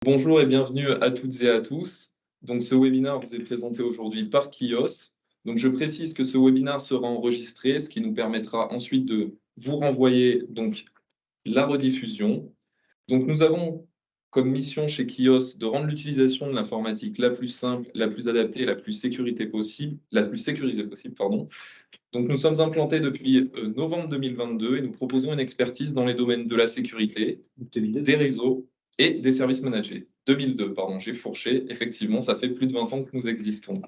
Bonjour et bienvenue à toutes et à tous. Donc, ce webinaire vous est présenté aujourd'hui par Kios. Donc, je précise que ce webinaire sera enregistré, ce qui nous permettra ensuite de vous renvoyer donc, la rediffusion. Donc, nous avons comme mission chez Kios de rendre l'utilisation de l'informatique la plus simple, la plus adaptée, la plus sécurisée possible, pardon. Donc, nous sommes implantés depuis novembre 2022 et nous proposons une expertise dans les domaines de la sécurité, des réseaux et des services managés. 2002, pardon, j'ai fourché. Effectivement, ça fait plus de 20 ans que nous existons.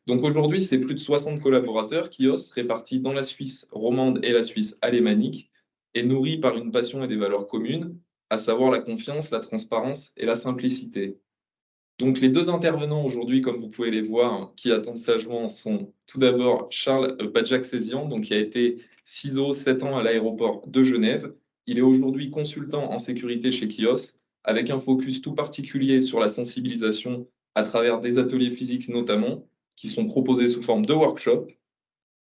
Donc aujourd'hui, c'est plus de 60 collaborateurs Kios répartis dans la Suisse romande et la Suisse alémanique et nourris par une passion et des valeurs communes, à savoir la confiance, la transparence et la simplicité. Donc les deux intervenants aujourd'hui, comme vous pouvez les voir, qui attendent sagement, sont tout d'abord Charles Badjak-Sézian, donc qui a été CISO 7 ans à l'aéroport de Genève. Il est aujourd'hui consultant en sécurité chez Kios, avec un focus tout particulier sur la sensibilisation à travers des ateliers physiques notamment, qui sont proposés sous forme de workshop.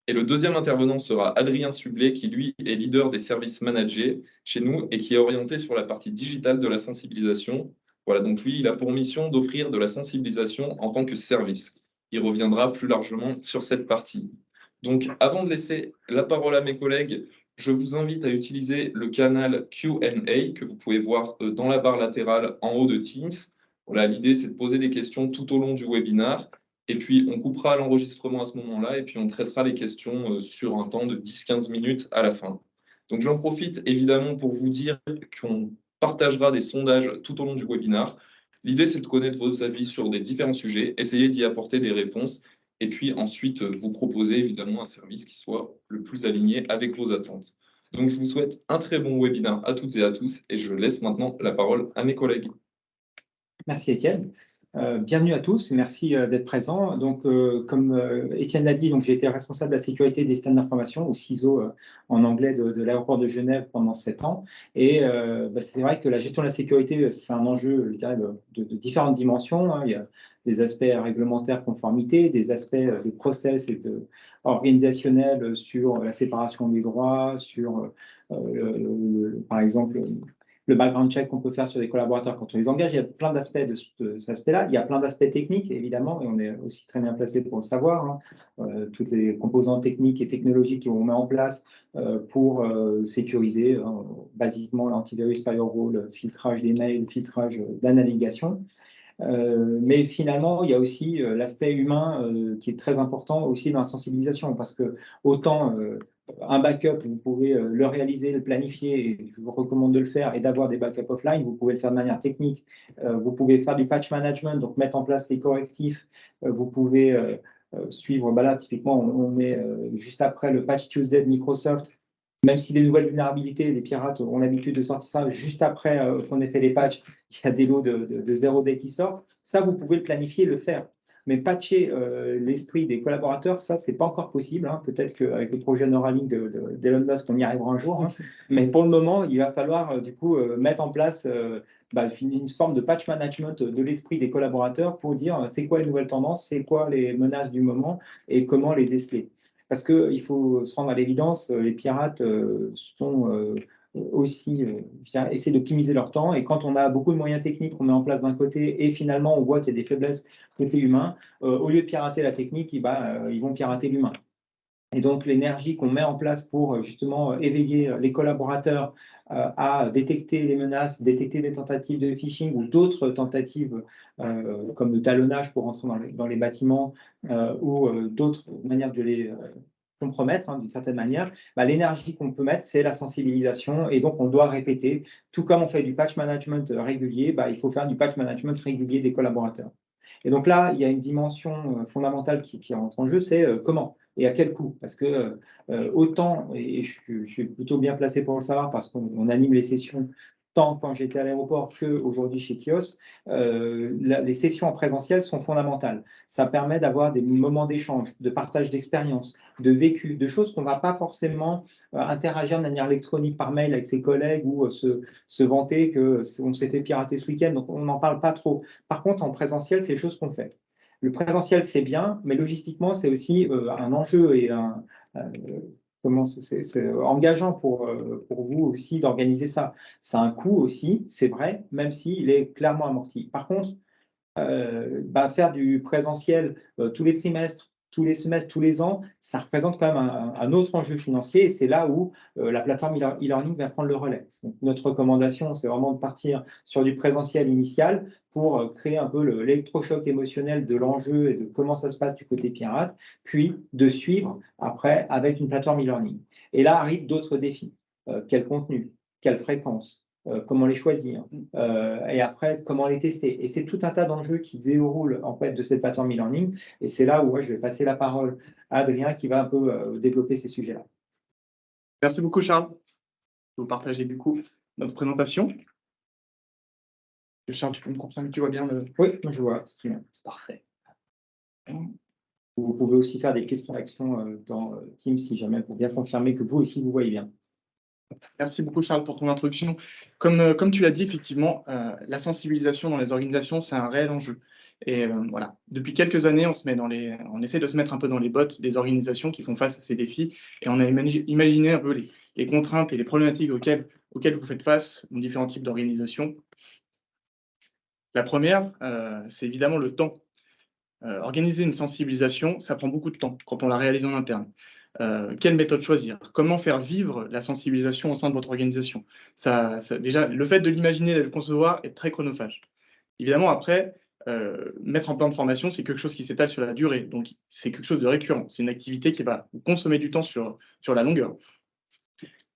Et le deuxième intervenant sera Adrien Sublet, qui lui est leader des services managés chez nous et qui est orienté sur la partie digitale de la sensibilisation. Voilà, donc lui, il a pour mission d'offrir de la sensibilisation en tant que service. Il reviendra plus largement sur cette partie. Donc, avant de laisser la parole à mes collègues, je vous invite à utiliser le canal Q&A que vous pouvez voir dans la barre latérale en haut de Teams. Voilà, l'idée, c'est de poser des questions tout au long du webinaire. Et puis, on coupera l'enregistrement à ce moment-là et puis on traitera les questions sur un temps de 10-15 minutes à la fin. Donc, j'en profite évidemment pour vous dire qu'on partagera des sondages tout au long du webinaire. L'idée, c'est de connaître vos avis sur des différents sujets, essayer d'y apporter des réponses et puis ensuite vous proposer évidemment un service qui soit le plus aligné avec vos attentes. Donc, je vous souhaite un très bon webinaire à toutes et à tous et je laisse maintenant la parole à mes collègues. Merci Étienne. Bienvenue à tous et merci d'être présents. Donc, comme Étienne l'a dit, j'ai été responsable de la sécurité des systèmes d'information, ou CISO en anglais, de l'aéroport de Genève pendant 7 ans. Et c'est vrai que la gestion de la sécurité, c'est un enjeu, je dirais, de différentes dimensions. Il y a des aspects réglementaires, conformité, des aspects de process et organisationnels sur la séparation des droits, sur, par exemple, le background check qu'on peut faire sur des collaborateurs quand on les engage. Il y a plein d'aspects de cet aspect-là. Il y a plein d'aspects techniques, évidemment, et on est aussi très bien placé pour le savoir. Toutes les composantes techniques et technologiques qu'on met en place pour sécuriser, basiquement, l'antivirus, firewall, filtrage des mails, filtrage de la navigation. Mais finalement, il y a aussi l'aspect humain qui est très important aussi dans la sensibilisation, parce que autant un backup, vous pouvez le réaliser, le planifier, et je vous recommande de le faire, et d'avoir des backups offline, vous pouvez le faire de manière technique, vous pouvez faire du patch management, donc mettre en place les correctifs, vous pouvez suivre, là typiquement on est juste après le patch Tuesday de Microsoft. Même si des nouvelles vulnérabilités, les pirates ont l'habitude de sortir ça juste après qu'on ait fait les patchs, il y a des lots de 0 day qui sortent. Ça, vous pouvez le planifier et le faire. Mais patcher l'esprit des collaborateurs, ça, c'est pas encore possible. Peut-être qu'avec le projet Neuralink d'Elon Musk, on y arrivera un jour. Mais pour le moment, il va falloir du coup mettre en place une forme de patch management de l'esprit des collaborateurs pour dire c'est quoi les nouvelles tendances, c'est quoi les menaces du moment et comment les déceler. Parce qu'il faut se rendre à l'évidence, les pirates sont aussi essayer d'optimiser leur temps. Et quand on a beaucoup de moyens techniques qu'on met en place d'un côté et finalement on voit qu'il y a des faiblesses côté humain, au lieu de pirater la technique, ils vont pirater l'humain. Et donc, l'énergie qu'on met en place pour justement éveiller les collaborateurs à détecter les menaces, détecter des tentatives de phishing ou d'autres tentatives comme le talonnage pour entrer dans les bâtiments ou d'autres manières de les compromettre d'une certaine manière, l'énergie qu'on peut mettre, c'est la sensibilisation. Et donc, on doit répéter, tout comme on fait du patch management régulier, il faut faire du patch management régulier des collaborateurs. Et donc là, il y a une dimension fondamentale qui rentre en jeu, c'est comment et à quel coût. Parce que autant, et je suis plutôt bien placé pour le savoir parce qu'on anime les sessions tant quand j'étais à l'aéroport qu'aujourd'hui chez Kios, les sessions en présentiel sont fondamentales. Ça permet d'avoir des moments d'échange, de partage d'expériences, de vécu, de choses qu'on ne va pas forcément interagir de manière électronique par mail avec ses collègues ou se vanter qu'on s'est fait pirater ce week-end. Donc, on n'en parle pas trop. Par contre, en présentiel, c'est des choses qu'on fait. Le présentiel, c'est bien, mais logistiquement, c'est aussi un enjeu et comment c'est engageant pour vous aussi d'organiser ça. C'est un coût aussi, c'est vrai, même s'il est clairement amorti. Par contre, faire du présentiel tous les trimestres, tous les semestres, tous les ans, ça représente quand même un autre enjeu financier et c'est là où la plateforme e-learning va prendre le relais. Donc, notre recommandation, c'est vraiment de partir sur du présentiel initial pour créer un peu l'électrochoc émotionnel de l'enjeu et de comment ça se passe du côté pirate, puis de suivre après avec une plateforme e-learning. Et là arrivent d'autres défis. Quel contenu? Quelle fréquence? Comment les choisir, et après comment les tester. Et c'est tout un tas d'enjeux qui déroulent en fait de cette plateforme e-learning. Et c'est là où moi, je vais passer la parole à Adrien qui va un peu développer ces sujets-là. Merci beaucoup, Charles. Vous partagez du coup notre présentation. Charles, tu peux me confirmer que tu vois bien le... Oui, je vois, c'est très bien. Parfait. Vous pouvez aussi faire des petites corrections dans Teams si jamais pour bien confirmer que vous aussi vous voyez bien. Merci beaucoup, Charles, pour ton introduction. Comme tu l'as dit, effectivement, la sensibilisation dans les organisations, c'est un réel enjeu. Et voilà, depuis quelques années, on essaie de se mettre un peu dans les bottes des organisations qui font face à ces défis. Et on a imaginé un peu les contraintes et les problématiques auxquelles vous faites face dans différents types d'organisations. La première, c'est évidemment le temps. Organiser une sensibilisation, ça prend beaucoup de temps quand on la réalise en interne. Quelle méthode choisir? Comment faire vivre la sensibilisation au sein de votre organisation? Déjà, le fait de l'imaginer et de le concevoir est très chronophage. Évidemment, après, mettre en plan de formation, c'est quelque chose qui s'étale sur la durée. Donc, c'est quelque chose de récurrent. C'est une activité qui va vous consommer du temps sur la longueur.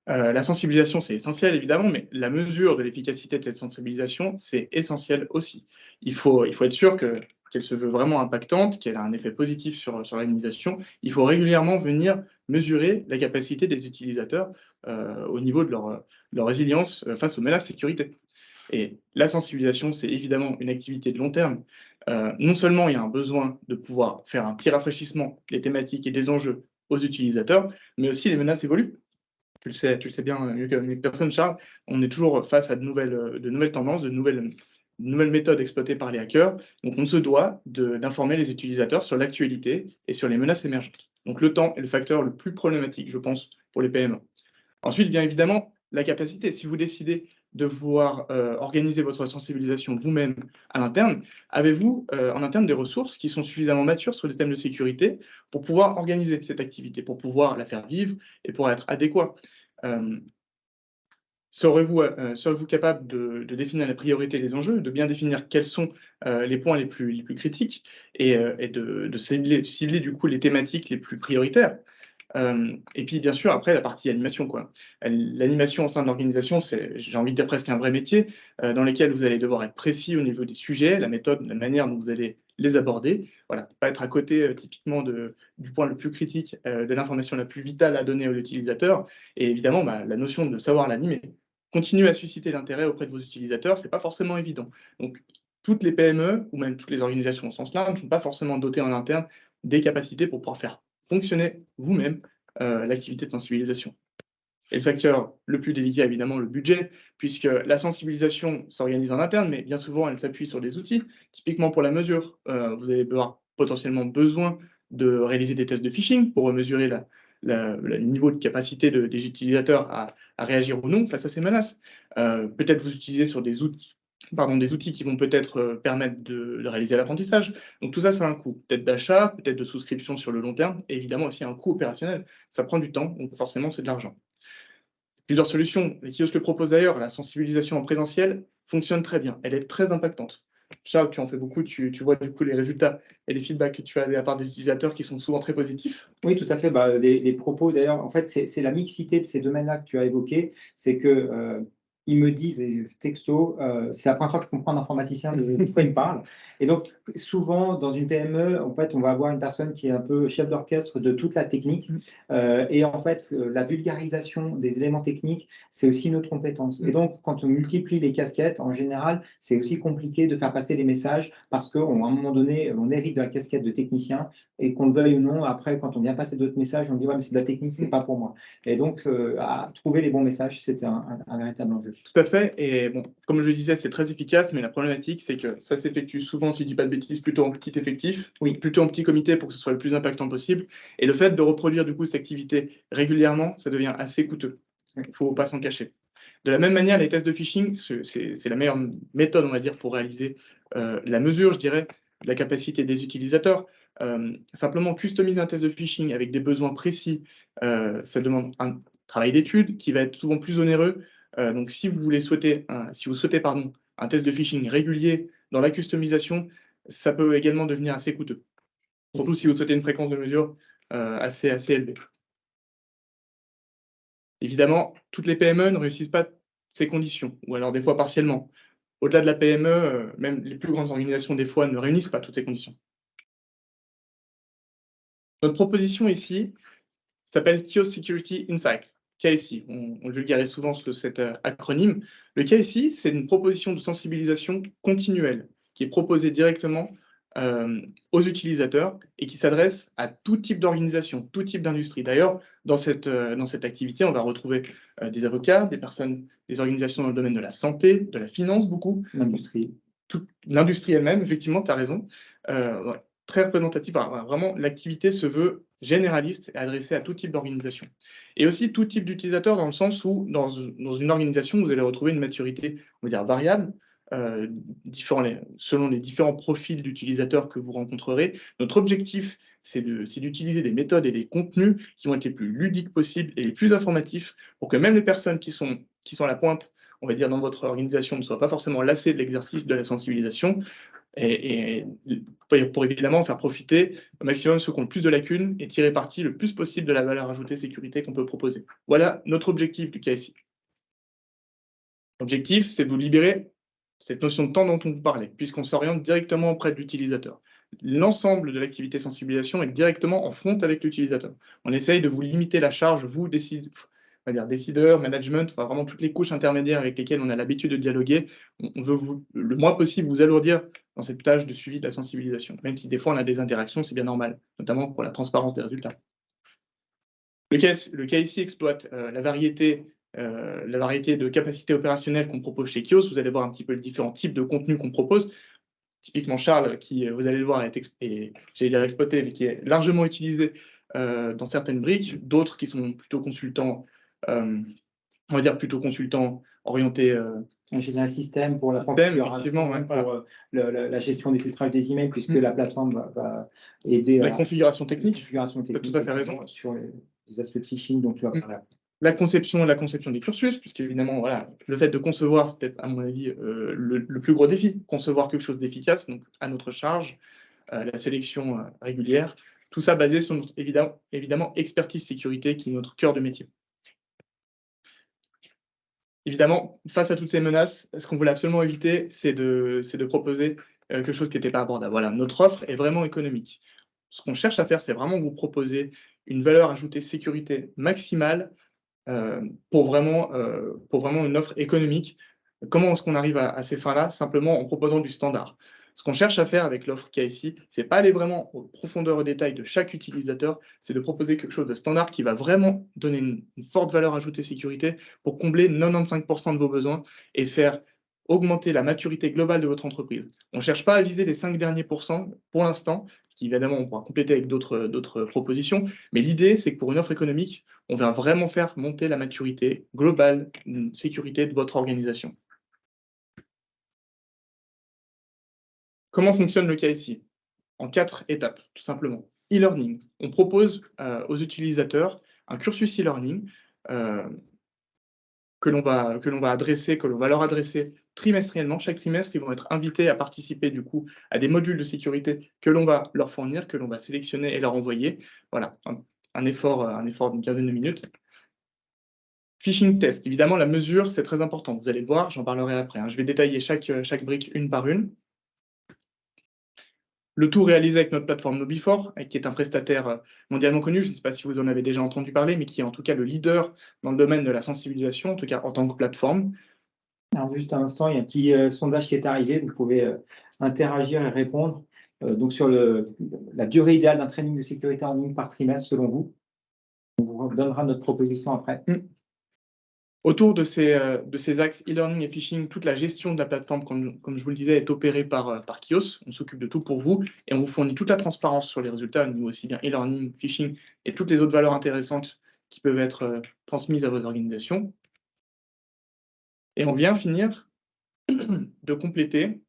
La sensibilisation, c'est essentiel, évidemment, mais la mesure de l'efficacité de cette sensibilisation, c'est essentiel aussi. Il faut être sûr qu'elle se veut vraiment impactante, qu'elle a un effet positif sur l'organisation. Il faut régulièrement venir mesurer la capacité des utilisateurs au niveau de leur résilience face aux menaces sécurité. Et la sensibilisation, c'est évidemment une activité de long terme. Non seulement il y a un besoin de pouvoir faire un petit rafraîchissement des thématiques et des enjeux aux utilisateurs, mais aussi les menaces évoluent. Tu le sais bien mieux que personne, Charles, on est toujours face à de nouvelles tendances, de nouvelles méthodes exploitées par les hackers. Donc, on se doit d'informer les utilisateurs sur l'actualité et sur les menaces émergentes. Donc, le temps est le facteur le plus problématique, je pense, pour les PME. Ensuite, bien évidemment, la capacité. Si vous décidez de vouloir organiser votre sensibilisation vous-même à l'interne, avez-vous en interne des ressources qui sont suffisamment matures sur les thèmes de sécurité pour pouvoir organiser cette activité, pour pouvoir la faire vivre et pour être adéquat? Serez-vous capable de définir les priorités et les enjeux, de bien définir quels sont les points les plus critiques et de cibler du coup les thématiques les plus prioritaires? Et puis, bien sûr, après, la partie animation, quoi. L'animation au sein de l'organisation, c'est, j'ai envie de dire, presque un vrai métier, dans lequel vous allez devoir être précis au niveau des sujets, la méthode, la manière dont vous allez les aborder. Voilà, pas être à côté, typiquement, du point le plus critique, de l'information la plus vitale à donner à l'utilisateur. Et évidemment, la notion de savoir l'animer. Continuer à susciter l'intérêt auprès de vos utilisateurs, c'est pas forcément évident. Donc, toutes les PME, ou même toutes les organisations au sens large, ne sont pas forcément dotées en interne des capacités pour pouvoir faire fonctionner vous-même l'activité de sensibilisation. Et le facteur le plus délicat, évidemment, le budget, puisque la sensibilisation s'organise en interne, mais bien souvent, elle s'appuie sur des outils. Typiquement pour la mesure, vous allez avoir potentiellement besoin de réaliser des tests de phishing pour mesurer le niveau de capacité des utilisateurs à réagir ou non face à ces menaces. Peut-être vous utilisez sur des outils qui vont peut-être permettre de réaliser l'apprentissage. Donc tout ça, c'est un coût, peut-être d'achat, peut-être de souscription sur le long terme, et évidemment aussi un coût opérationnel. Ça prend du temps, donc forcément, c'est de l'argent. Plusieurs solutions. Les kiosques le proposent d'ailleurs. La sensibilisation en présentiel fonctionne très bien. Elle est très impactante. Charles, tu en fais beaucoup. Tu vois du coup les résultats et les feedbacks que tu as de la part des utilisateurs qui sont souvent très positifs. Oui, tout à fait. Les propos, d'ailleurs, en fait, c'est la mixité de ces domaines-là que tu as évoqués. C'est que ils me disent, et texto, c'est la première fois que je comprends un informaticien de quoi il me parle. Et donc, souvent, dans une PME, en fait, on va avoir une personne qui est un peu chef d'orchestre de toute la technique. Et en fait, la vulgarisation des éléments techniques, c'est aussi une autre compétence. Et donc, quand on multiplie les casquettes, en général, c'est aussi compliqué de faire passer les messages parce qu'à un moment donné, on hérite de la casquette de technicien et qu'on le veuille ou non, après, quand on vient passer d'autres messages, on dit ouais, mais c'est de la technique, c'est pas pour moi. Et donc, à trouver les bons messages, c'était un véritable enjeu. Tout à fait. Et bon, comme je le disais, c'est très efficace, mais la problématique, c'est que ça s'effectue souvent, si je dis pas de bêtises, plutôt en petit effectif, Oui. plutôt en petit comité pour que ce soit le plus impactant possible. Et le fait de reproduire du coup cette activité régulièrement, ça devient assez coûteux. Il ne faut pas s'en cacher. De la même manière, les tests de phishing, c'est la meilleure méthode, on va dire, pour réaliser la mesure, je dirais, de la capacité des utilisateurs. Simplement, customiser un test de phishing avec des besoins précis, ça demande un travail d'étude qui va être souvent plus onéreux. Donc, si vous souhaitez un test de phishing régulier dans la customisation, ça peut également devenir assez coûteux. Surtout si vous souhaitez une fréquence de mesure assez élevée. Évidemment, toutes les PME ne réussissent pas ces conditions, ou alors des fois partiellement. Au-delà de la PME, même les plus grandes organisations, des fois, ne réunissent pas toutes ces conditions. Notre proposition ici s'appelle Kiosk Security Insight, KSI. On le vulgarise souvent sous cet acronyme. Le KSI, c'est une proposition de sensibilisation continuelle qui est proposée directement aux utilisateurs et qui s'adresse à tout type d'organisation, tout type d'industrie. D'ailleurs, dans cette activité, on va retrouver des avocats, des organisations dans le domaine de la santé, de la finance, beaucoup. L'industrie. L'industrie elle-même, effectivement, tu as raison. Ouais, très représentative. Vraiment, l'activité se veut généraliste et adressée à tout type d'organisation. Et aussi tout type d'utilisateur, dans le sens où, dans une organisation, vous allez retrouver une maturité, on va dire, variable, selon les différents profils d'utilisateurs que vous rencontrerez. Notre objectif, c'est d'utiliser des méthodes et des contenus qui vont être les plus ludiques possibles et les plus informatifs pour que même les personnes qui sont à la pointe, on va dire, dans votre organisation ne soient pas forcément lassées de l'exercice de la sensibilisation et pour évidemment faire profiter au maximum ceux qui ont le plus de lacunes et tirer parti le plus possible de la valeur ajoutée sécurité qu'on peut proposer. Voilà notre objectif du KSI. L'objectif, c'est de vous libérer cette notion de temps dont on vous parlait, puisqu'on s'oriente directement auprès de l'utilisateur. L'ensemble de l'activité sensibilisation est directement en front avec l'utilisateur. On essaye de vous limiter la charge, vous, décideurs, management, enfin vraiment toutes les couches intermédiaires avec lesquelles on a l'habitude de dialoguer. On veut le moins possible vous alourdir dans cette tâche de suivi de la sensibilisation, même si des fois on a des interactions, c'est bien normal, notamment pour la transparence des résultats. Le KSI exploite la variété de capacités opérationnelles qu'on propose chez Kios. Vous allez voir un petit peu les différents types de contenus qu'on propose. Typiquement Charles, qui, vous allez le voir, j'allais dire exploité, mais qui est largement utilisé dans certaines briques, d'autres qui sont plutôt consultants, on va dire plutôt consultants orientés un système pour la configuration, pour la gestion du filtrage des emails, puisque la plateforme va aider la configuration technique. Tu as tout à fait raison. Sur les aspects de phishing dont tu vas parler. La conception des cursus, puisque évidemment, voilà, le fait de concevoir, c'est peut-être, à mon avis, le plus gros défi, concevoir quelque chose d'efficace, donc à notre charge, la sélection régulière, tout ça basé sur notre, évidemment, expertise sécurité, qui est notre cœur de métier. Évidemment, face à toutes ces menaces, ce qu'on voulait absolument éviter, c'est de proposer quelque chose qui n'était pas abordable. Voilà, notre offre est vraiment économique. Ce qu'on cherche à faire, c'est vraiment vous proposer une valeur ajoutée sécurité maximale pour vraiment une offre économique. Comment est-ce qu'on arrive à ces fins-là? Simplement en proposant du standard. Ce qu'on cherche à faire avec l'offre KSI, c'est pas aller vraiment aux profondeurs, au détail de chaque utilisateur, c'est de proposer quelque chose de standard qui va vraiment donner une forte valeur ajoutée sécurité pour combler 95% de vos besoins et faire augmenter la maturité globale de votre entreprise. On ne cherche pas à viser les 5 derniers pourcents pour l'instant, qui évidemment on pourra compléter avec d'autres propositions, mais l'idée c'est que pour une offre économique, on va vraiment faire monter la maturité globale de sécurité de votre organisation. Comment fonctionne le KSI? En 4 étapes, tout simplement. E-learning. On propose aux utilisateurs un cursus e-learning que l'on va leur adresser trimestriellement. Chaque trimestre, ils vont être invités à participer du coup à des modules de sécurité que l'on va leur fournir, que l'on va sélectionner et leur envoyer. Voilà, un effort d'une quinzaine de minutes. Phishing test. Évidemment, la mesure, c'est très important. Vous allez le voir, j'en parlerai après. Je vais détailler chaque brique une par une. Le tout réalisé avec notre plateforme KnowBe4, qui est un prestataire mondialement connu. Je ne sais pas si vous en avez déjà entendu parler, mais qui est en tout cas le leader dans le domaine de la sensibilisation, en tout cas en tant que plateforme. Alors, juste un instant, il y a un petit sondage qui est arrivé. Vous pouvez interagir et répondre. Donc, sur la durée idéale d'un training de sécurité en ligne par trimestre, selon vous. On vous donnera notre proposition après. Autour de ces axes e-learning et phishing, toute la gestion de la plateforme, comme je vous le disais, est opérée par Kios. On s'occupe de tout pour vous et on vous fournit toute la transparence sur les résultats au niveau aussi bien e-learning, phishing et toutes les autres valeurs intéressantes qui peuvent être transmises à vos organisations. Et on vient finir de compléter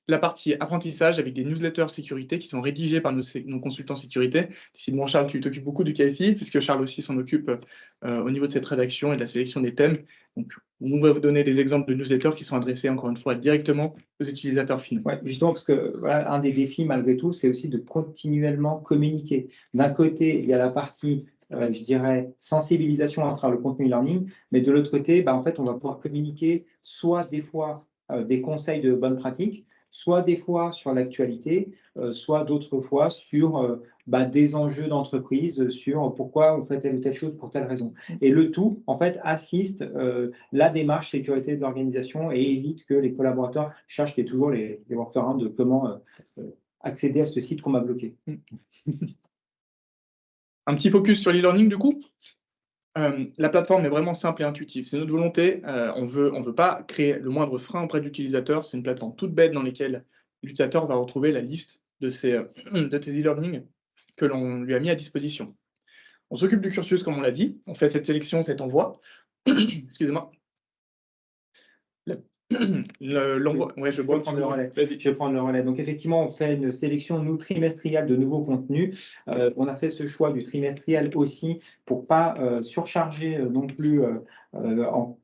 la partie apprentissage avec des newsletters sécurité qui sont rédigés par nos consultants sécurité. Décidément, Charles, tu t'occupes beaucoup du KSI, puisque Charles aussi s'en occupe au niveau de cette rédaction et de la sélection des thèmes. Donc, on va vous donner des exemples de newsletters qui sont adressés, encore une fois, directement aux utilisateurs finaux. Ouais, justement, parce que voilà, un des défis, malgré tout, c'est aussi de continuellement communiquer. D'un côté, il y a la partie, je dirais, sensibilisation à travers le contenu e-learning, mais de l'autre côté, bah, en fait, on va pouvoir communiquer soit des fois des conseils de bonnes pratiques, soit des fois sur l'actualité, soit d'autres fois sur bah, des enjeux d'entreprise, sur pourquoi on fait telle ou telle chose pour telle raison. Et le tout, en fait, assiste la démarche sécurité de l'organisation et évite que les collaborateurs cherchent toujours les workarounds de comment accéder à ce site qu'on m'a bloqué. Un petit focus sur l'e-learning, du coup. La plateforme est vraiment simple et intuitive. C'est notre volonté. On veut pas créer le moindre frein auprès de l'utilisateur. C'est une plateforme toute bête dans laquelle l'utilisateur va retrouver la liste de ses e-learning que l'on lui a mis à disposition. On s'occupe du cursus, comme on l'a dit. On fait cette sélection, cet envoi. Excusez-moi. L'envoi. Ouais, je vais prendre le relais. Je vais prendre le relais. Donc, effectivement, on fait une sélection, nous, trimestrielle de nouveaux contenus. On a fait ce choix du trimestriel aussi pour pas surcharger non plus, en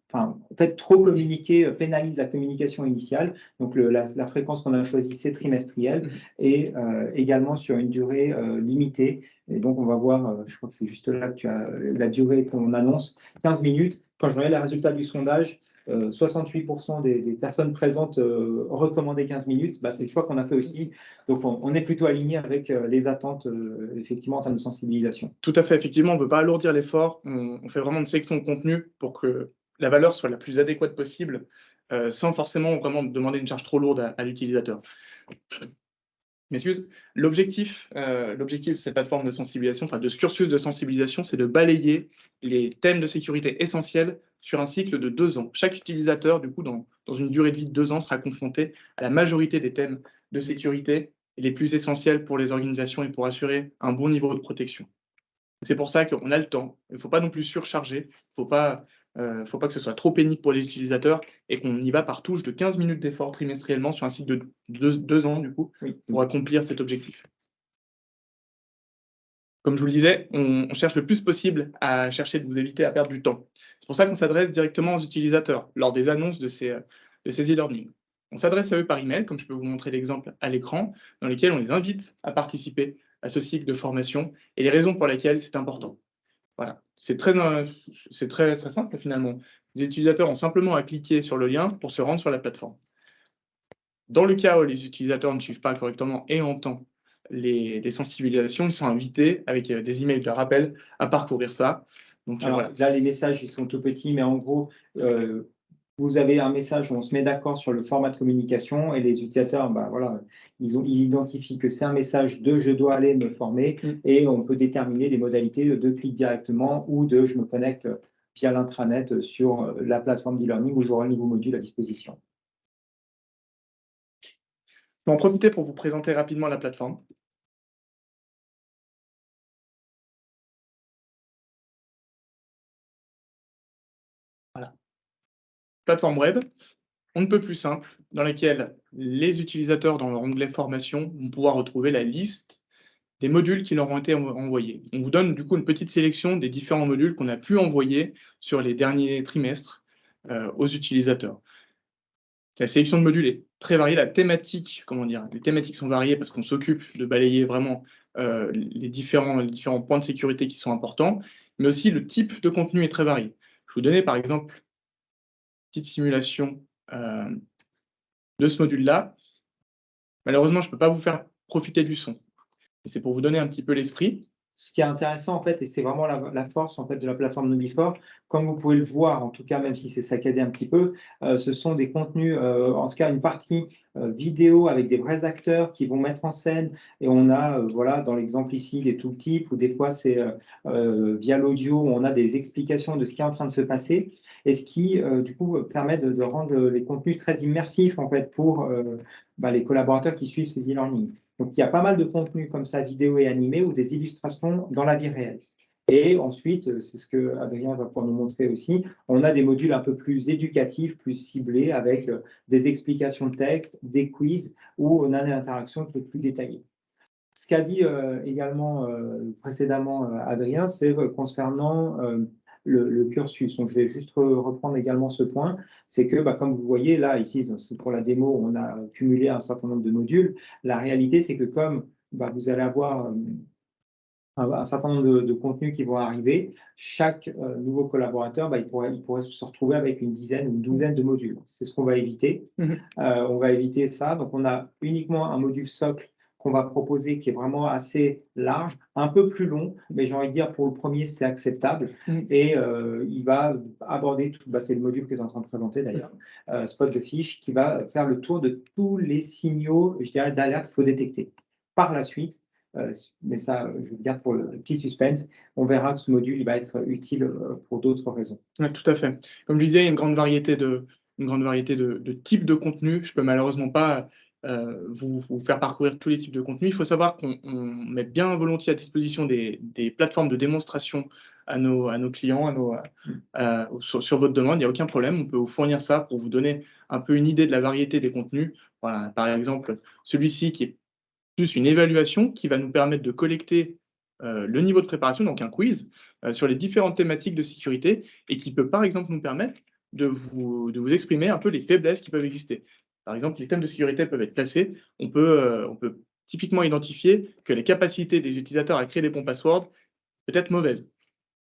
fait, trop communiquer pénalise la communication initiale. Donc, la fréquence qu'on a choisie, c'est trimestriel et également sur une durée limitée. Et donc, on va voir, je crois que c'est juste là que tu as la durée qu'on annonce, 15 minutes. Quand je regarde les résultats du sondage, 68% des personnes présentes recommandaient 15 minutes, bah, c'est le choix qu'on a fait aussi. Donc, on est plutôt aligné avec les attentes, effectivement, en termes de sensibilisation. Tout à fait, effectivement, on ne veut pas alourdir l'effort. On fait vraiment une sélection de contenu pour que la valeur soit la plus adéquate possible, sans forcément vraiment demander une charge trop lourde à l'utilisateur. M'excuse. L'objectif de cette plateforme de sensibilisation, enfin de ce cursus de sensibilisation, c'est de balayer les thèmes de sécurité essentiels sur un cycle de 2 ans. Chaque utilisateur, du coup, dans une durée de vie de 2 ans, sera confronté à la majorité des thèmes de sécurité les plus essentiels pour les organisations et pour assurer un bon niveau de protection. C'est pour ça qu'on a le temps. Il ne faut pas non plus surcharger. Il ne faut pas que ce soit trop pénible pour les utilisateurs et qu'on y va par touche de 15 minutes d'effort trimestriellement sur un cycle de 2 ans, du coup, pour accomplir cet objectif. Comme je vous le disais, on cherche le plus possible à chercher de vous éviter à perdre du temps. C'est pour ça qu'on s'adresse directement aux utilisateurs lors des annonces de ces e-learning. On s'adresse à eux par email, comme je peux vous montrer l'exemple à l'écran, dans lesquels on les invite à participer à ce cycle de formation et les raisons pour lesquelles c'est important. Voilà, c'est très simple finalement. Les utilisateurs ont simplement à cliquer sur le lien pour se rendre sur la plateforme. Dans le cas où les utilisateurs ne suivent pas correctement et en temps les sensibilisations, ils sont invités avec des emails de rappel à parcourir ça. Donc, alors, voilà. Là, les messages, ils sont tout petits, mais en gros, vous avez un message où on se met d'accord sur le format de communication et les utilisateurs, bah, voilà, ils identifient que c'est un message de « je dois aller me former » et on peut déterminer les modalités de clic directement ou de « je me connecte via l'intranet sur la plateforme d'e-learning où j'aurai un nouveau module à disposition ». Je vais en profiter pour vous présenter rapidement la plateforme. Voilà. Plateforme web, on ne peut plus simple, dans laquelle les utilisateurs, dans leur onglet formation, vont pouvoir retrouver la liste des modules qui leur ont été envoyés. On vous donne du coup une petite sélection des différents modules qu'on a pu envoyer sur les derniers trimestres aux utilisateurs. La sélection de modules est très variée. La thématique, les thématiques sont variées parce qu'on s'occupe de balayer vraiment les différents points de sécurité qui sont importants, mais aussi le type de contenu est très varié. Je vais vous donner par exemple une petite simulation de ce module-là. Malheureusement, je ne peux pas vous faire profiter du son. Et c'est pour vous donner un petit peu l'esprit. ce qui est intéressant, en fait, et c'est vraiment la force en fait, de la plateforme Nubifor, comme vous pouvez le voir, en tout cas, même si c'est saccadé un petit peu, ce sont des contenus, en tout cas une partie vidéo avec des vrais acteurs qui vont mettre en scène. Et on a, voilà, dans l'exemple ici, des tooltips, ou des fois c'est via l'audio, où on a des explications de ce qui est en train de se passer, et ce qui, du coup, permet de rendre les contenus très immersifs, en fait, pour les collaborateurs qui suivent ces e-learning. Donc, il y a pas mal de contenus comme ça, vidéo et animé, ou des illustrations dans la vie réelle. Et ensuite, c'est ce que Adrien va pouvoir nous montrer aussi, on a des modules un peu plus éducatifs, plus ciblés, avec des explications de texte, des quiz, où on a des interactions qui sont plus détaillées. Ce qu'a dit également précédemment Adrien, c'est concernant le cursus. Donc, je vais juste reprendre également ce point. C'est que, comme vous voyez, là, ici, c'est pour la démo, on a cumulé un certain nombre de modules. La réalité, c'est que comme vous allez avoir un certain nombre de contenus qui vont arriver, chaque nouveau collaborateur, il pourrait se retrouver avec une dizaine ou une douzaine de modules. C'est ce qu'on va éviter. On va éviter ça. Donc, on a uniquement un module socle qu'on va proposer qui est vraiment assez large, un peu plus long, mais j'ai envie de dire pour le premier, c'est acceptable. Et il va aborder, c'est le module que tu es en train de présenter d'ailleurs, Spot de fiche, qui va faire le tour de tous les signaux, je dirais, d'alerte qu'il faut détecter. Par la suite, mais ça, je vous le garde pour le petit suspense, on verra que ce module il va être utile pour d'autres raisons. Ouais, tout à fait. Comme je disais, il y a une grande variété de types de contenus. Je ne peux malheureusement pas vous faire parcourir tous les types de contenus. Il faut savoir qu'on met bien volontiers à disposition des plateformes de démonstration à nos clients, sur votre demande. Il n'y a aucun problème. On peut vous fournir ça pour vous donner un peu une idée de la variété des contenus. Voilà, par exemple, celui-ci qui est plus une évaluation qui va nous permettre de collecter le niveau de préparation, donc un quiz, sur les différentes thématiques de sécurité et qui peut, par exemple, nous permettre de vous exprimer un peu les faiblesses qui peuvent exister. Par exemple, les thèmes de sécurité peuvent être classés. On peut typiquement identifier que les capacités des utilisateurs à créer des bons passwords peuvent être mauvaises.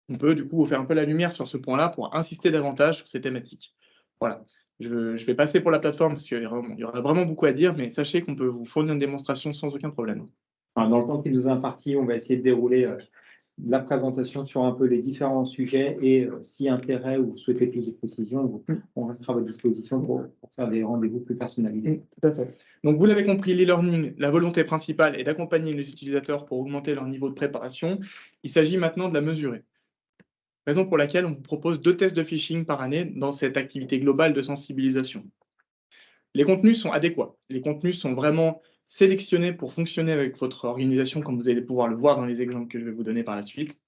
On peut, du coup, vous faire un peu la lumière sur ce point-là pour insister davantage sur ces thématiques. Voilà. Je vais passer pour la plateforme parce qu'il y aura vraiment beaucoup à dire, mais sachez qu'on peut vous fournir une démonstration sans aucun problème. Alors, dans le temps qui nous est imparti, on va essayer de dérouler la présentation sur un peu les différents sujets et si intérêt ou vous souhaitez plus de précision, on restera à votre disposition pour faire des rendez-vous plus personnalisés. Tout à fait. Donc, vous l'avez compris, l'e-learning, la volonté principale est d'accompagner les utilisateurs pour augmenter leur niveau de préparation. Il s'agit maintenant de la mesurer. Raison pour laquelle on vous propose 2 tests de phishing par année dans cette activité globale de sensibilisation. Les contenus sont adéquats. Les contenus sont vraiment sélectionnés pour fonctionner avec votre organisation, comme vous allez pouvoir le voir dans les exemples que je vais vous donner par la suite.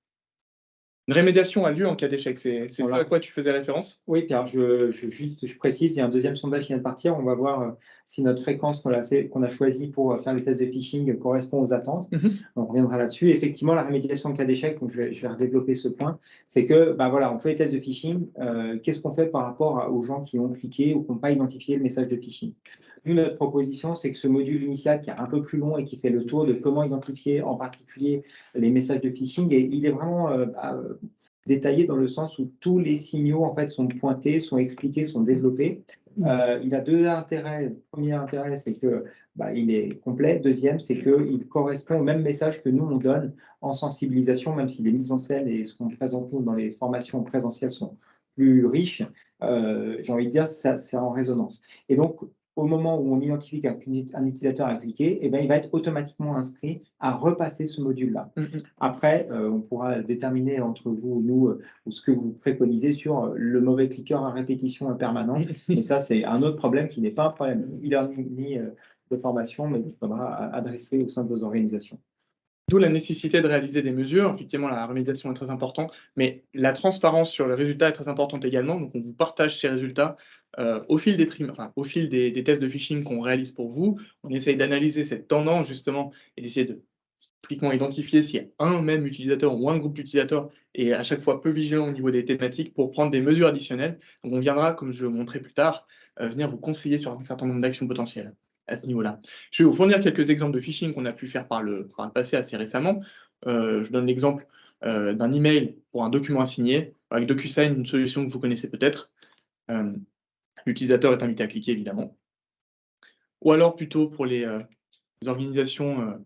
Une rémédiation a lieu en cas d'échec. C'est Voilà. à quoi tu faisais référence? Oui, Pierre, je précise, il y a un deuxième sondage qui vient de partir. On va voir si notre fréquence qu'on a choisie pour faire les tests de phishing correspond aux attentes. On reviendra là-dessus. Effectivement, la rémédiation en cas d'échec, donc je vais redévelopper ce point, c'est que voilà, on fait les tests de phishing. Qu'est-ce qu'on fait par rapport aux gens qui ont cliqué ou qui n'ont pas identifié le message de phishing? Nous, notre proposition, c'est que ce module initial qui est un peu plus long et qui fait le tour de comment identifier en particulier les messages de phishing, et il est vraiment détaillé dans le sens où tous les signaux en fait sont pointés, sont expliqués, sont développés. Il a 2 intérêts. Le premier intérêt, c'est que il est complet. Deuxième, c'est qu'il correspond au même message que nous on donne en sensibilisation, même si les mises en scène et ce qu'on présente nous dans les formations présentielles sont plus riches. J'ai envie de dire, ça, c'est en résonance. Et donc, au moment où on identifie qu'un utilisateur a cliqué, il va être automatiquement inscrit à repasser ce module-là. Après, on pourra déterminer entre vous ou nous ce que vous préconisez sur le mauvais cliqueur à répétition permanente. Et ça, c'est un autre problème qui n'est pas un problème e-learning ni de formation, mais qu'il faudra adresser au sein de vos organisations. D'où la nécessité de réaliser des mesures. Effectivement, la remédiation est très importante, mais la transparence sur le résultat est très importante également. Donc, on vous partage ces résultats au fil au fil des tests de phishing qu'on réalise pour vous. On essaye d'analyser cette tendance, justement, et d'essayer de typiquement identifier s'il y a un même utilisateur ou un groupe d'utilisateurs et à chaque fois peu vigilant au niveau des thématiques pour prendre des mesures additionnelles. Donc, on viendra, comme je vais vous montrer plus tard, venir vous conseiller sur un certain nombre d'actions potentielles à ce niveau-là. Je vais vous fournir quelques exemples de phishing qu'on a pu faire par le passé assez récemment. Je donne l'exemple d'un email pour un document à signer avec DocuSign, une solution que vous connaissez peut-être. L'utilisateur est invité à cliquer, évidemment. Ou alors plutôt pour les organisations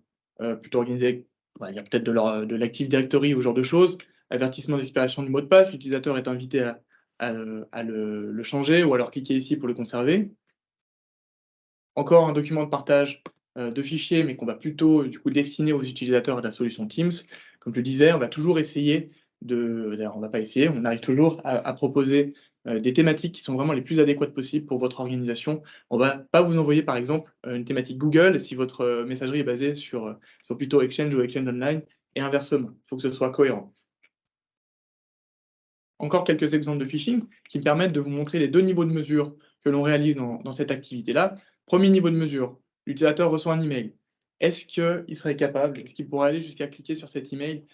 plutôt organisées il y a peut-être de l'Active Directory ou ce genre de choses, avertissement d'expiration du mot de passe, l'utilisateur est invité à le changer ou alors cliquer ici pour le conserver. Encore un document de partage de fichiers, mais qu'on va plutôt du coup destiner aux utilisateurs de la solution Teams. Comme je le disais, on va toujours essayer d'ailleurs on va pas essayer, on arrive toujours à proposer des thématiques qui sont vraiment les plus adéquates possibles pour votre organisation. On va pas vous envoyer par exemple une thématique Google si votre messagerie est basée sur plutôt Exchange ou Exchange Online et inversement. Il faut que ce soit cohérent. Encore quelques exemples de phishing qui me permettent de vous montrer les deux niveaux de mesure que l'on réalise dans cette activité-là. Premier niveau de mesure, l'utilisateur reçoit un email. Est-ce qu'il serait capable, est-ce qu'il pourrait aller jusqu'à cliquer sur cet email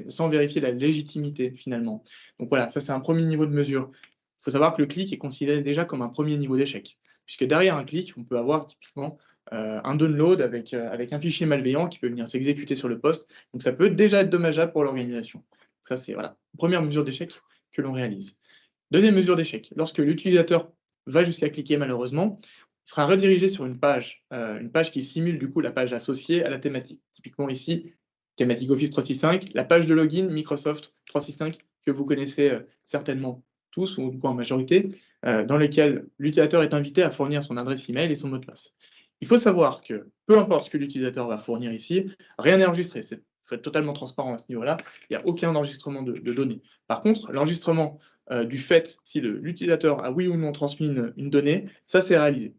sans vérifier la légitimité finalement? Donc voilà, ça c'est un premier niveau de mesure. Il faut savoir que le clic est considéré déjà comme un premier niveau d'échec, puisque derrière un clic, on peut avoir typiquement un download avec un fichier malveillant qui peut venir s'exécuter sur le poste. Donc ça peut déjà être dommageable pour l'organisation. Ça, c'est voilà, première mesure d'échec que l'on réalise. Deuxième mesure d'échec, lorsque l'utilisateur va jusqu'à cliquer malheureusement, il sera redirigé sur une page qui simule du coup la page associée à la thématique. Typiquement ici, thématique Office 365, la page de login Microsoft 365 que vous connaissez certainement tous ou du coup en majorité, dans lequel l'utilisateur est invité à fournir son adresse email et son mot de passe. Il faut savoir que peu importe ce que l'utilisateur va fournir ici, rien n'est enregistré. Il faut être totalement transparent à ce niveau-là. Il n'y a aucun enregistrement de données. Par contre, l'enregistrement du fait si l'utilisateur a oui ou non transmis une donnée, ça c'est réalisé.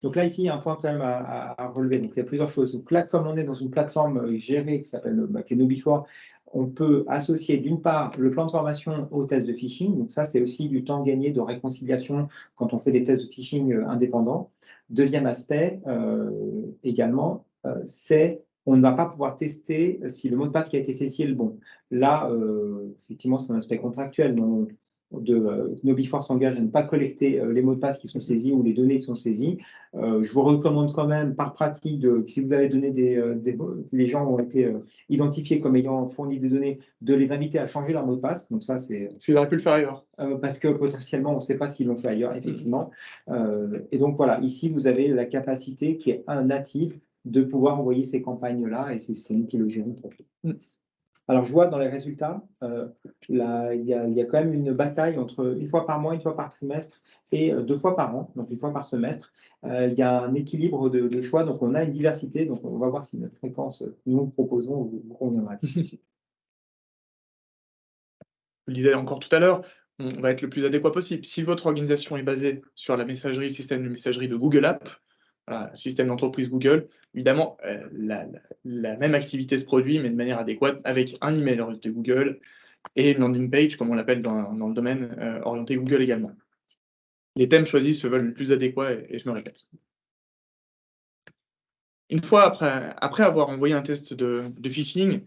Donc là, ici, il y a un point quand même à relever. Donc, il y a plusieurs choses. Donc là, comme on est dans une plateforme gérée qui s'appelle KnoBe4, on peut associer d'une part le plan de formation au test de phishing. Donc ça, c'est aussi du temps gagné de réconciliation quand on fait des tests de phishing indépendants. Deuxième aspect également, c'est on ne va pas pouvoir tester si le mot de passe qui a été saisi est le bon. Là, effectivement, c'est un aspect contractuel. KnoBe4 s'engage à ne pas collecter les mots de passe qui sont saisis ou les données qui sont saisies. Je vous recommande quand même, par pratique, si vous avez donné les gens ont été identifiés comme ayant fourni des données, de les inviter à changer leur mot de passe. Donc ça, c'est. Ils auraient pu le faire ailleurs. Parce que potentiellement, on ne sait pas s'ils l'ont fait ailleurs, effectivement. Et donc voilà, ici, vous avez la capacité qui est native de pouvoir envoyer ces campagnes-là, et c'est nous qui le gérons pour vous. Alors, je vois dans les résultats, il y a quand même une bataille entre une fois par mois, une fois par trimestre et 2 fois par an, donc 1 fois par semestre. Il y a un équilibre de choix, donc on a une diversité. Donc, on va voir si notre fréquence que nous proposons vous conviendra. Je le disais encore tout à l'heure, on va être le plus adéquat possible. Si votre organisation est basée sur la messagerie, le système de messagerie de Google Apps, voilà, le système d'entreprise Google, évidemment, la même activité se produit, mais de manière adéquate, avec un email orienté Google et une landing page, comme on l'appelle dans le domaine, orienté Google également. Les thèmes choisis se veulent le plus adéquats, et je me répète. Une fois après avoir envoyé un test de phishing,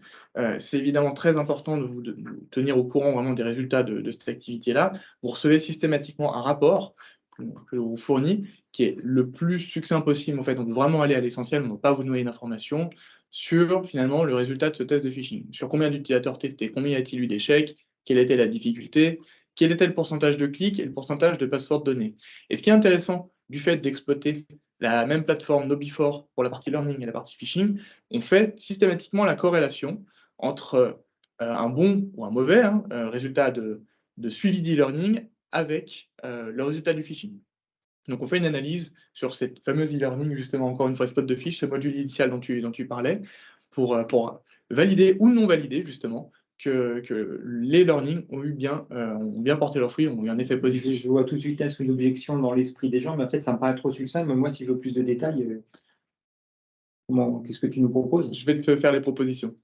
c'est évidemment très important de vous tenir au courant vraiment des résultats de cette activité-là. Vous recevez systématiquement un rapport que l'on vous fournit, qui est le plus succinct possible. En fait, on veut vraiment aller à l'essentiel, on ne va pas vous noyer d'informations sur finalement le résultat de ce test de phishing. Sur combien d'utilisateurs testés, combien y a-t-il eu d'échecs, quelle était la difficulté, quel était le pourcentage de clics et le pourcentage de passeports donnés. Et ce qui est intéressant du fait d'exploiter la même plateforme KnoBe4 pour la partie learning et la partie phishing, on fait systématiquement la corrélation entre un bon ou un mauvais résultat de suivi d'e-learning avec le résultat du phishing. Donc on fait une analyse sur cette fameuse e-learning, justement, encore une fois, spot de fiche, ce module initial dont tu parlais, pour valider ou non valider, justement, que les learnings ont bien porté leurs fruits, ont eu un effet positif. Je vois tout de suite une objection dans l'esprit des gens, mais en fait, ça me paraît trop succinct. Mais moi, si je veux plus de détails, qu'est-ce que tu nous proposes? Je vais te faire les propositions.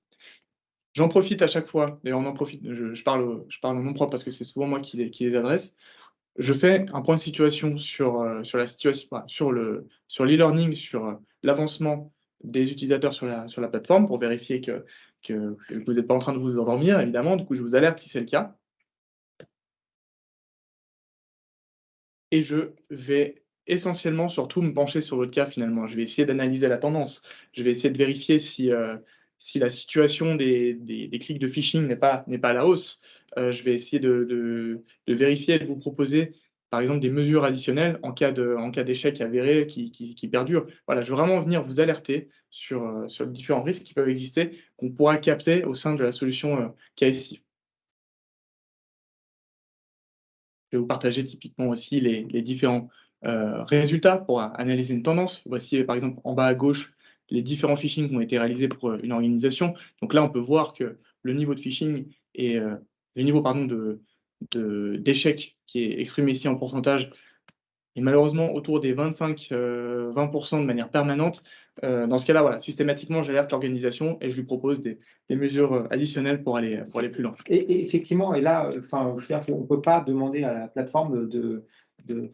J'en profite à chaque fois, d'ailleurs on en profite, je parle en nom propre parce que c'est souvent moi qui les adresse. Je fais un point de situation sur la situation, sur l'e-learning, sur l'avancement des utilisateurs sur la plateforme pour vérifier que vous n'êtes pas en train de vous endormir, évidemment. Du coup, je vous alerte si c'est le cas. Et je vais essentiellement surtout me pencher sur votre cas finalement. Je vais essayer d'analyser la tendance. Je vais essayer de vérifier si la situation des clics de phishing n'est pas à la hausse. Je vais essayer de vérifier et de vous proposer par exemple, des mesures additionnelles en cas d'échec avéré qui perdure. Voilà, je veux vraiment venir vous alerter sur les différents risques qui peuvent exister, qu'on pourra capter au sein de la solution KSI. Je vais vous partager typiquement aussi les différents résultats pour analyser une tendance. Voici par exemple en bas à gauche les différents phishing qui ont été réalisés pour une organisation. Donc là, on peut voir que le niveau de phishing et le niveau pardon, d'échec qui est exprimé ici en pourcentage est malheureusement autour des 25-20% de manière permanente. Dans ce cas-là, voilà, systématiquement, j'alerte l'organisation et je lui propose des mesures additionnelles pour aller plus loin. Et effectivement, et là, enfin, je veux dire, on ne peut pas demander à la plateforme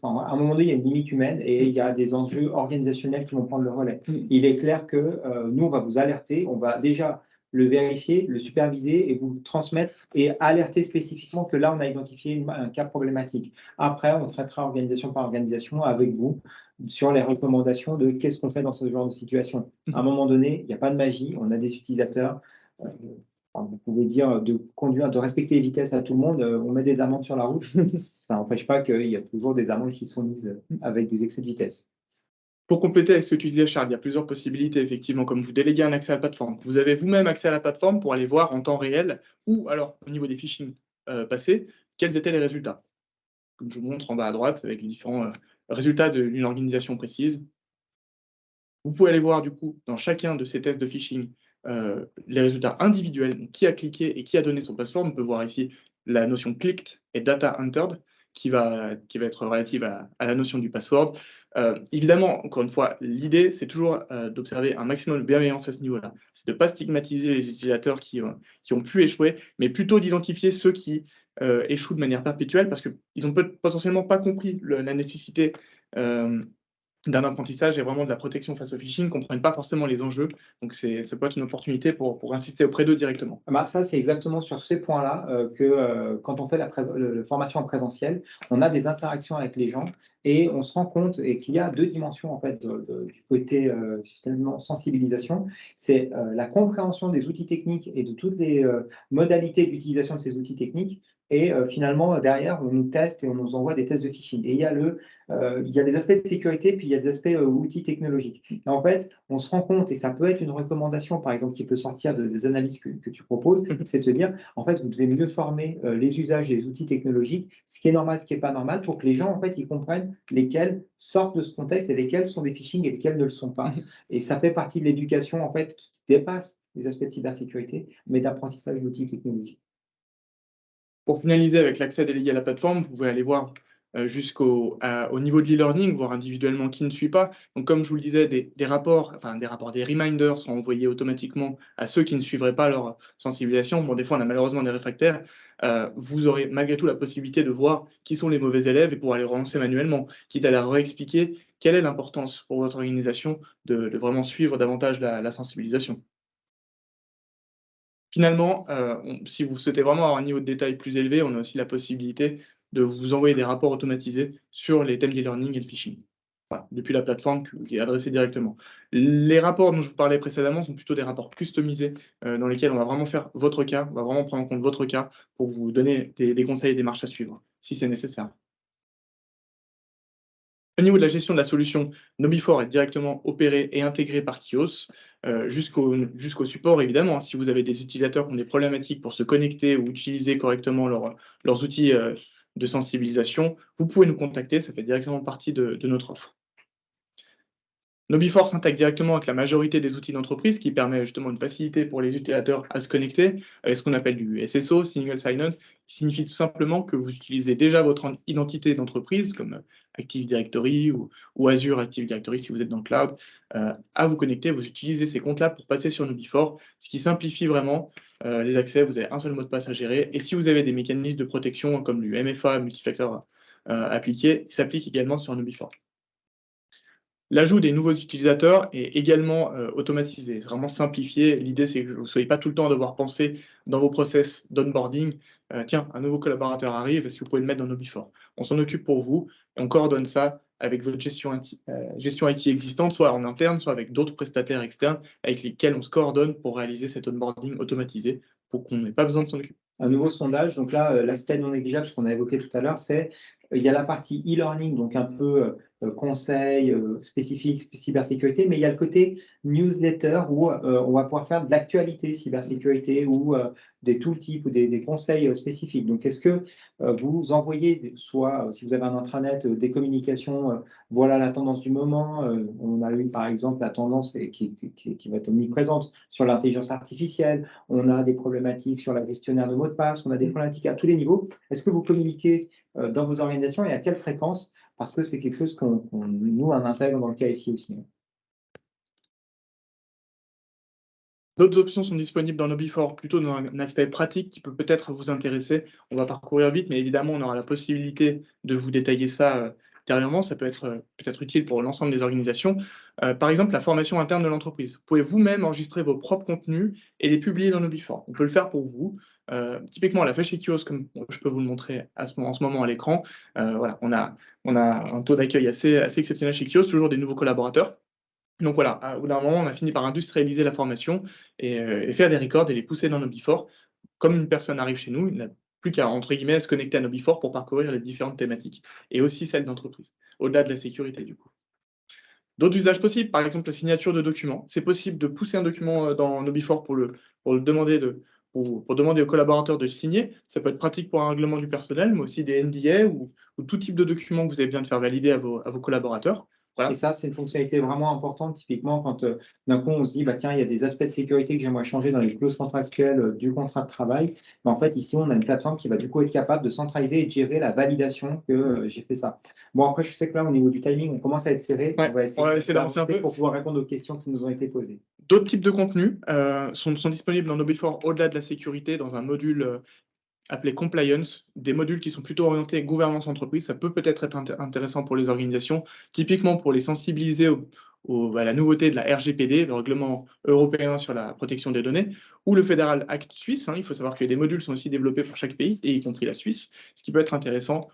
à un moment donné, il y a une limite humaine et il y a des enjeux organisationnels qui vont prendre le relais. Il est clair que nous, on va vous alerter, on va déjà le vérifier, le superviser et vous transmettre et alerter spécifiquement que là, on a identifié un cas problématique. Après, on traitera organisation par organisation avec vous sur les recommandations de qu'est-ce qu'on fait dans ce genre de situation. À un moment donné, il n'y a pas de magie, on a des utilisateurs. Vous pouvez dire de conduire, de respecter les vitesses à tout le monde, on met des amendes sur la route, ça n'empêche pas qu'il y a toujours des amendes qui sont mises avec des excès de vitesse. Pour compléter avec ce que tu disais, Charles, il y a plusieurs possibilités, effectivement, comme vous déléguez un accès à la plateforme. Vous avez vous-même accès à la plateforme pour aller voir en temps réel, ou alors au niveau des phishing passés, quels étaient les résultats. Comme je vous montre en bas à droite, avec les différents résultats d'une organisation précise. Vous pouvez aller voir, du coup, dans chacun de ces tests de phishing, les résultats individuels, donc qui a cliqué et qui a donné son password. On peut voir ici la notion clicked et data entered, qui va être relative à la notion du password. Évidemment, encore une fois, l'idée, c'est toujours d'observer un maximum de bienveillance à ce niveau-là. C'est de ne pas stigmatiser les utilisateurs qui ont pu échouer, mais plutôt d'identifier ceux qui échouent de manière perpétuelle, parce qu'ils n'ont potentiellement pas compris la nécessité d'un apprentissage et vraiment de la protection face au phishing, ne comprennent pas forcément les enjeux. Donc, ça peut être une opportunité pour insister auprès d'eux directement. Bah, ça, c'est exactement sur ces points-là que quand on fait la formation en présentiel, on a des interactions avec les gens et on se rend compte qu'il y a deux dimensions en fait, du côté finalement sensibilisation. C'est la compréhension des outils techniques et de toutes les modalités d'utilisation de ces outils techniques. Et finalement, derrière, on nous teste et on nous envoie des tests de phishing. Et il y a des aspects de sécurité, puis il y a des aspects outils technologiques. Et en fait, on se rend compte, et ça peut être une recommandation, par exemple, qui peut sortir des analyses que tu proposes, c'est de se dire, en fait, vous devez mieux former les usages des outils technologiques, ce qui est normal, ce qui n'est pas normal, pour que les gens, en fait, ils comprennent lesquels sortent de ce contexte et lesquels sont des phishing et lesquels ne le sont pas. Et ça fait partie de l'éducation, en fait, qui dépasse les aspects de cybersécurité, mais d'apprentissage d'outils technologiques. Pour finaliser avec l'accès délégué à la plateforme, vous pouvez aller voir jusqu'au niveau de l'e-learning, voir individuellement qui ne suit pas. Donc, comme je vous le disais, des reminders sont envoyés automatiquement à ceux qui ne suivraient pas leur sensibilisation. Bon, des fois, on a malheureusement des réfractaires. Vous aurez malgré tout la possibilité de voir qui sont les mauvais élèves et pouvoir les relancer manuellement, quitte à leur réexpliquer quelle est l'importance pour votre organisation de vraiment suivre davantage la sensibilisation. Finalement, si vous souhaitez vraiment avoir un niveau de détail plus élevé, on a aussi la possibilité de vous envoyer des rapports automatisés sur les thèmes d'e-learning et le phishing. Voilà, depuis la plateforme qui est adressée directement. Les rapports dont je vous parlais précédemment sont plutôt des rapports customisés dans lesquels on va vraiment faire votre cas, on va vraiment prendre en compte votre cas pour vous donner des conseils et des marches à suivre, si c'est nécessaire. Au niveau de la gestion de la solution, KnowBe4 est directement opéré et intégré par Kios jusqu'au support, évidemment. Si vous avez des utilisateurs qui ont des problématiques pour se connecter ou utiliser correctement leurs outils de sensibilisation, vous pouvez nous contacter, ça fait directement partie de notre offre. KnowBe4 s'intègre directement avec la majorité des outils d'entreprise, qui permet justement une facilité pour les utilisateurs à se connecter, avec ce qu'on appelle du SSO, Single Sign-On, qui signifie tout simplement que vous utilisez déjà votre identité d'entreprise, comme Active Directory ou Azure Active Directory si vous êtes dans le cloud, à vous connecter. Vous utilisez ces comptes-là pour passer sur KnowBe4, ce qui simplifie vraiment les accès. Vous avez un seul mot de passe à gérer. Et si vous avez des mécanismes de protection comme du MFA, multifactor appliqué, il s'applique également sur KnowBe4. L'ajout des nouveaux utilisateurs est également automatisé, c'est vraiment simplifié. L'idée, c'est que vous ne soyez pas tout le temps à devoir penser dans vos process d'onboarding, tiens, un nouveau collaborateur arrive, est-ce que vous pouvez le mettre dans KnowBe4? On s'en occupe pour vous et on coordonne ça avec votre gestion IT existante, soit en interne, soit avec d'autres prestataires externes avec lesquels on se coordonne pour réaliser cet onboarding automatisé pour qu'on n'ait pas besoin de s'en occuper. un nouveau sondage. Donc là, l'aspect non négligeable, ce qu'on a évoqué tout à l'heure, c'est il y a la partie e-learning, donc un peu conseil spécifique, cybersécurité, mais il y a le côté newsletter où on va pouvoir faire de l'actualité cybersécurité ou des tooltips ou des conseils spécifiques. Donc, est-ce que vous envoyez, soit si vous avez un intranet, des communications, voilà la tendance du moment. On a eu par exemple la tendance qui va être omniprésente sur l'intelligence artificielle. On a des problématiques sur la gestionnaire de mots de passe. On a des problématiques à tous les niveaux. Est-ce que vous communiquez dans vos organisations et à quelle fréquence? Parce que c'est quelque chose nous, on intègre dans le cas ici aussi. D'autres options sont disponibles dans KnowBe4, plutôt dans un aspect pratique qui peut peut-être vous intéresser. On va parcourir vite, mais évidemment, on aura la possibilité de vous détailler ça ultérieurement. Ça peut être peut-être utile pour l'ensemble des organisations. Par exemple, la formation interne de l'entreprise. Vous pouvez vous-même enregistrer vos propres contenus et les publier dans KnowBe4. On peut le faire pour vous. Typiquement, on l'a fait chez Kios, comme je peux vous le montrer en ce moment à l'écran. Voilà, on a un taux d'accueil assez exceptionnel chez Kios, toujours des nouveaux collaborateurs. Donc voilà, au bout d'un moment, on a fini par industrialiser la formation et faire des records et les pousser dans KnowBe4. Comme une personne arrive chez nous, il n'a plus qu'à, entre guillemets, se connecter à KnowBe4 pour parcourir les différentes thématiques, et aussi celles d'entreprise, au-delà de la sécurité, du coup. D'autres usages possibles, par exemple la signature de documents. C'est possible de pousser un document dans KnowBe4 pour demander aux collaborateurs de le signer. Ça peut être pratique pour un règlement du personnel, mais aussi des NDA ou tout type de documents que vous avez besoin de faire valider à vos collaborateurs. Voilà. Et ça, c'est une fonctionnalité vraiment importante, typiquement quand d'un coup on se dit, bah, tiens, il y a des aspects de sécurité que j'aimerais changer dans les clauses contractuelles du contrat de travail. Mais en fait, ici, on a une plateforme qui va du coup être capable de centraliser et de gérer la validation que j'ai fait ça. Bon, après, je sais que là, au niveau du timing, on commence à être serré. Ouais, on va essayer d'avancer un peu pour pouvoir répondre aux questions qui nous ont été posées. D'autres types de contenus sont disponibles dans KnowBe4 au-delà de la sécurité, dans un module appelé Compliance, des modules qui sont plutôt orientés gouvernance entreprise. Ça peut peut-être être intéressant pour les organisations, typiquement pour les sensibiliser à la nouveauté de la RGPD, le règlement européen sur la protection des données, ou le Federal Act suisse. Il faut savoir que des modules sont aussi développés pour chaque pays, et y compris la Suisse, ce qui peut être intéressant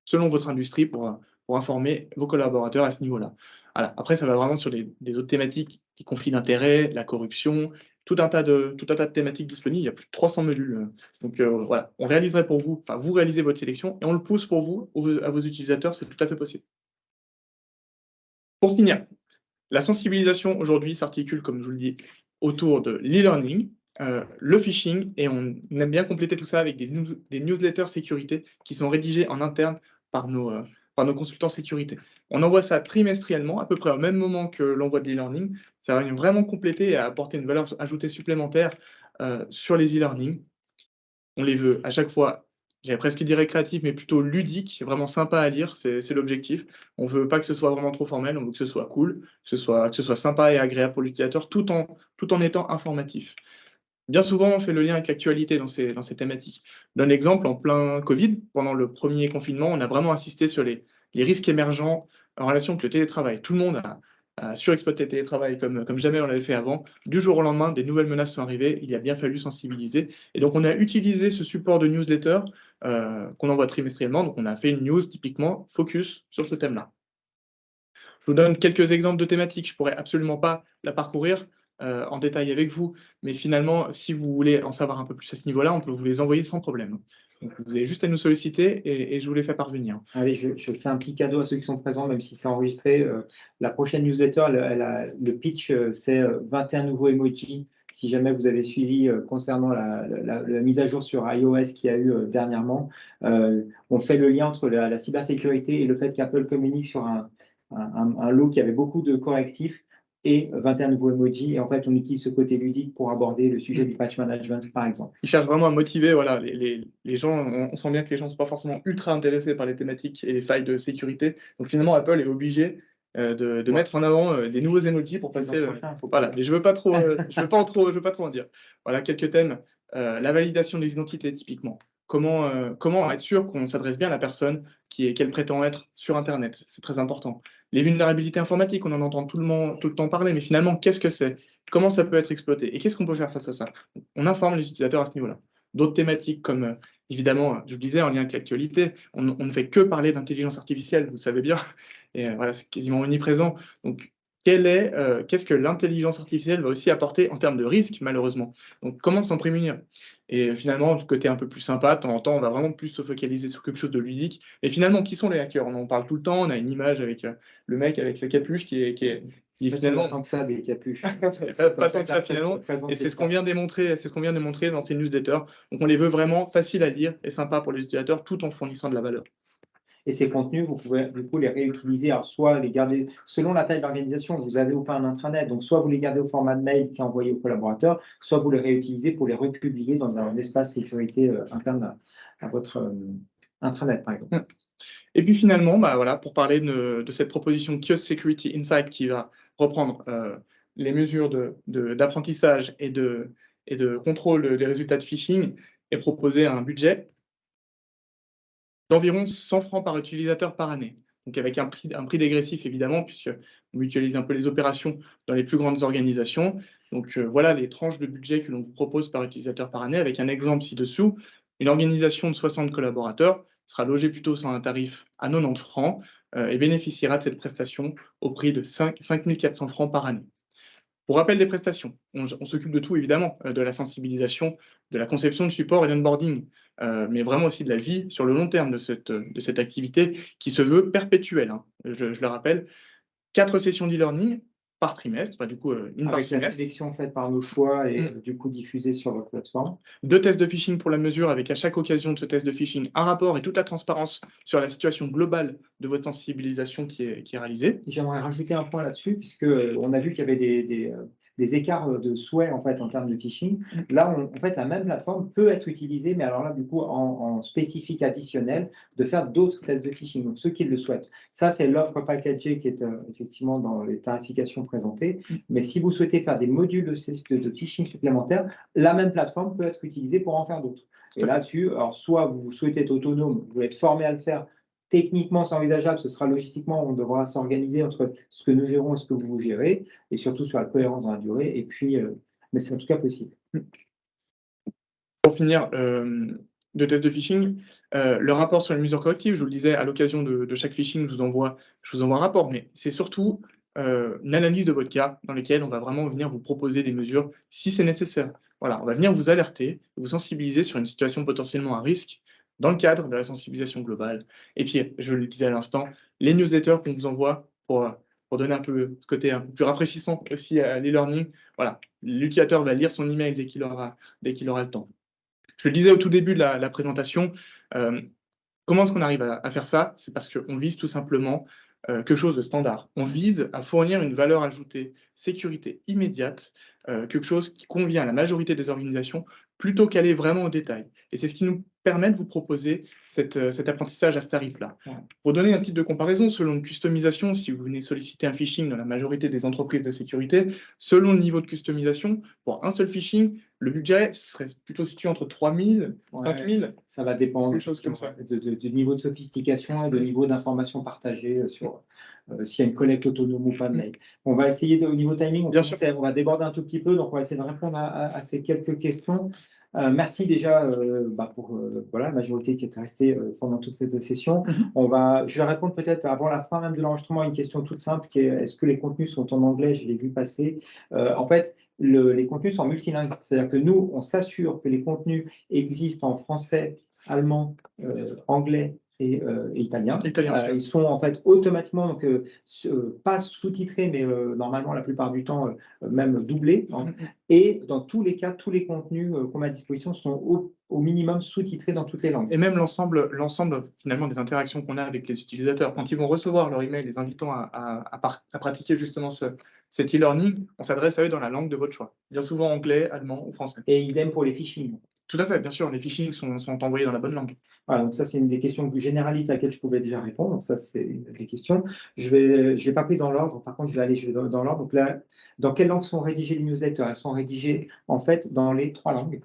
selon votre industrie pour informer vos collaborateurs à ce niveau-là. Voilà. Après, ça va vraiment sur des autres thématiques, les conflits d'intérêts, la corruption, tout un tas de thématiques disponibles. Il y a plus de 300 modules. Donc voilà, on réaliserait pour vous, enfin vous réalisez votre sélection et on le pousse pour vous, à vos utilisateurs, c'est tout à fait possible. Pour finir, la sensibilisation aujourd'hui s'articule, comme je vous le dis, autour de l'e-learning, le phishing, et on aime bien compléter tout ça avec des newsletters sécurité qui sont rédigés en interne par nos consultants sécurité. On envoie ça trimestriellement, à peu près au même moment que l'envoi de l'e-learning. Ça va vraiment compléter et apporter une valeur ajoutée supplémentaire sur les e-learning. On les veut à chaque fois, j'allais presque dire récréatifs, mais plutôt ludiques, vraiment sympa à lire, c'est l'objectif. On ne veut pas que ce soit vraiment trop formel, on veut que ce soit cool, que ce soit sympa et agréable pour l'utilisateur, tout en étant informatif. Bien souvent, on fait le lien avec l'actualité dans ces thématiques. D'un exemple, en plein Covid, pendant le premier confinement, on a vraiment insisté sur les risques émergents en relation avec le télétravail. Tout le monde a surexploité le télétravail comme jamais on l'avait fait avant. Du jour au lendemain, des nouvelles menaces sont arrivées. Il a bien fallu sensibiliser. Et donc, on a utilisé ce support de newsletter qu'on envoie trimestriellement. Donc, on a fait une news typiquement focus sur ce thème-là. Je vous donne quelques exemples de thématiques. Je ne pourrais absolument pas la parcourir en détail avec vous, mais finalement, si vous voulez en savoir un peu plus à ce niveau-là, on peut vous les envoyer sans problème. Donc, vous avez juste à nous solliciter et je vous les fais parvenir. Allez, je fais un petit cadeau à ceux qui sont présents, même si c'est enregistré. La prochaine newsletter, le pitch, c'est 21 nouveaux emojis. Si jamais vous avez suivi concernant la mise à jour sur iOS qu'il y a eu dernièrement, on fait le lien entre la cybersécurité et le fait qu'Apple communique sur un lot qui avait beaucoup de correctifs et 21 nouveaux emojis. Et en fait, on utilise ce côté ludique pour aborder le sujet du patch management, par exemple. Ils cherchent vraiment à motiver voilà, les gens. On sent bien que les gens ne sont pas forcément ultra intéressés par les thématiques et les failles de sécurité. Donc finalement, Apple est obligé de mettre en avant les nouveaux emojis pour passer. Voilà, mais je ne veux pas trop en dire. Voilà quelques thèmes. La validation des identités, typiquement. Comment être sûr qu'on s'adresse bien à la personne qu'elle prétend être sur Internet? C'est très important. Les vulnérabilités informatiques, on en entend tout le temps parler, mais finalement, qu'est-ce que c'est? Comment ça peut être exploité? Et qu'est-ce qu'on peut faire face à ça? On informe les utilisateurs à ce niveau-là. D'autres thématiques comme, évidemment, je vous le disais, en lien avec l'actualité, on ne fait que parler d'intelligence artificielle, vous le savez bien, et voilà, c'est quasiment omniprésent. Donc, qu'est-ce que l'intelligence artificielle va aussi apporter en termes de risque, malheureusement. Donc, comment s'en prémunir? Et finalement, du côté un peu plus sympa, de temps en temps, on va vraiment plus se focaliser sur quelque chose de ludique. Et finalement, qui sont les hackers? On en parle tout le temps, on a une image avec le mec avec sa capuche qui est Pas finalement tant que ça, des capuches. pas tant que ça finalement. Et c'est ce qu'on vient de démontrer dans ces newsletters. Donc, on les veut vraiment faciles à lire et sympas pour les utilisateurs, tout en fournissant de la valeur. Et ces contenus, vous pouvez du coup les réutiliser, alors soit les garder, selon la taille de l'organisation, vous avez ou pas un intranet, donc soit vous les gardez au format de mail qui est envoyé aux collaborateurs, soit vous les réutilisez pour les republier dans un espace sécurité interne à votre intranet, par exemple. Et puis finalement, bah, voilà, pour parler de cette proposition Kiosk Security Insight qui va reprendre les mesures d'apprentissage et de contrôle des résultats de phishing et proposer un budget d'environ 100 francs par utilisateur par année. Donc avec un prix dégressif évidemment, puisqu'on mutualise un peu les opérations dans les plus grandes organisations. Donc voilà les tranches de budget que l'on vous propose par utilisateur par année, avec un exemple ci-dessous. Une organisation de 60 collaborateurs sera logée plutôt sur un tarif à 90 francs et bénéficiera de cette prestation au prix de 5 400 francs par année. Pour rappel des prestations, on s'occupe de tout évidemment, de la sensibilisation, de la conception de support et d'onboarding, mais vraiment aussi de la vie sur le long terme de cette activité qui se veut perpétuelle, hein. Je le rappelle, 4 sessions d'e-learning par trimestre, bah, du coup, une par Avec la trimestre. sélection faite par nos choix et du coup diffusée sur votre plateforme. 2 tests de phishing pour la mesure, avec à chaque occasion de ce test de phishing, un rapport et toute la transparence sur la situation globale de votre sensibilisation qui est réalisée. J'aimerais rajouter un point là-dessus, puisque on a vu qu'il y avait des écarts de souhait en fait en termes de phishing. Là, en fait, la même plateforme peut être utilisée, mais alors là, du coup, en spécifique additionnel, de faire d'autres tests de phishing. Donc, ceux qui le souhaitent. Ça, c'est l'offre packagée qui est effectivement dans les tarifications présentées. Mais si vous souhaitez faire des modules de phishing supplémentaires, la même plateforme peut être utilisée pour en faire d'autres. Et là-dessus, alors soit vous souhaitez être autonome, vous êtes formé à le faire. Techniquement, c'est envisageable, ce sera logistiquement, on devra s'organiser entre ce que nous gérons et ce que vous gérez, et surtout sur la cohérence dans la durée. Et puis, mais c'est en tout cas possible. Pour finir, de tests de phishing, le rapport sur les mesures correctives, je vous le disais, à l'occasion de chaque phishing, je vous envoie un rapport, mais c'est surtout une analyse de votre cas dans lequel on va vraiment venir vous proposer des mesures si c'est nécessaire. Voilà, on va venir vous alerter, vous sensibiliser sur une situation potentiellement à risque dans le cadre de la sensibilisation globale. Et puis, je le disais à l'instant, les newsletters qu'on vous envoie pour donner un peu ce côté un peu plus rafraîchissant aussi à l'e-learning. Voilà, l'utilisateur va lire son email dès qu'il aura le temps. Je le disais au tout début de la présentation, comment est-ce qu'on arrive à faire ça? C'est parce qu'on vise tout simplement quelque chose de standard. On vise à fournir une valeur ajoutée sécurité immédiate, quelque chose qui convient à la majorité des organisations, plutôt qu'aller vraiment au détail. Et c'est ce qui nous permet de vous proposer cet apprentissage à ce tarif-là. Ouais. Pour donner un titre de comparaison, selon une customisation, si vous venez solliciter un phishing dans la majorité des entreprises de sécurité, selon le niveau de customisation, pour un seul phishing, le budget serait plutôt situé entre 3 000, 5 000. Ça va dépendre Quelque chose comme ça. du niveau de sophistication et de niveau d'information partagée sur s'il y a une collecte autonome ou pas de mail. On va essayer au niveau timing, on va déborder un tout petit peu, donc on va essayer de répondre à ces quelques questions. Merci déjà pour voilà, la majorité qui est restée pendant toute cette session. Je vais répondre peut-être avant la fin même de l'enregistrement à une question toute simple qui est est-ce que les contenus sont en anglais? Je l'ai vu passer. En fait, les contenus sont multilingues. C'est-à-dire que nous, on s'assure que les contenus existent en français, allemand, anglais et italien. Ils sont en fait automatiquement, donc pas sous-titrés, mais normalement la plupart du temps même doublés. Et dans tous les cas, tous les contenus qu'on met à disposition sont au minimum sous-titrés dans toutes les langues. Et même l'ensemble finalement des interactions qu'on a avec les utilisateurs, quand ils vont recevoir leur email les invitant à pratiquer justement cet e-learning, on s'adresse à eux dans la langue de votre choix. Bien souvent anglais, allemand ou français. Et idem pour les phishing. Tout à fait, bien sûr, les phishing sont envoyés dans la bonne langue. Voilà, donc ça, c'est une des questions plus généralistes à laquelle je pouvais déjà répondre. Donc ça, c'est des questions. Je vais pas prise dans l'ordre. Par contre, je vais dans l'ordre. Donc là, dans quelle langue sont rédigées les newsletters? Elles sont rédigées, en fait, dans les 3 langues.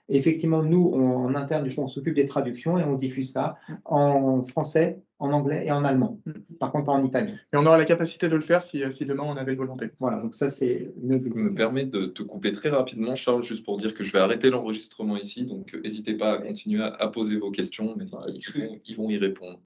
Effectivement, nous, en interne, du coup, on s'occupe des traductions et on diffuse ça en français, en anglais et en allemand. Par contre, pas en italien. Et on aura la capacité de le faire si demain on avait une volonté. Voilà, donc ça, c'est Je me permets de te couper très rapidement, Charles, juste pour dire que je vais arrêter l'enregistrement ici. Donc, n'hésitez pas à continuer à poser vos questions, mais ils vont y répondre.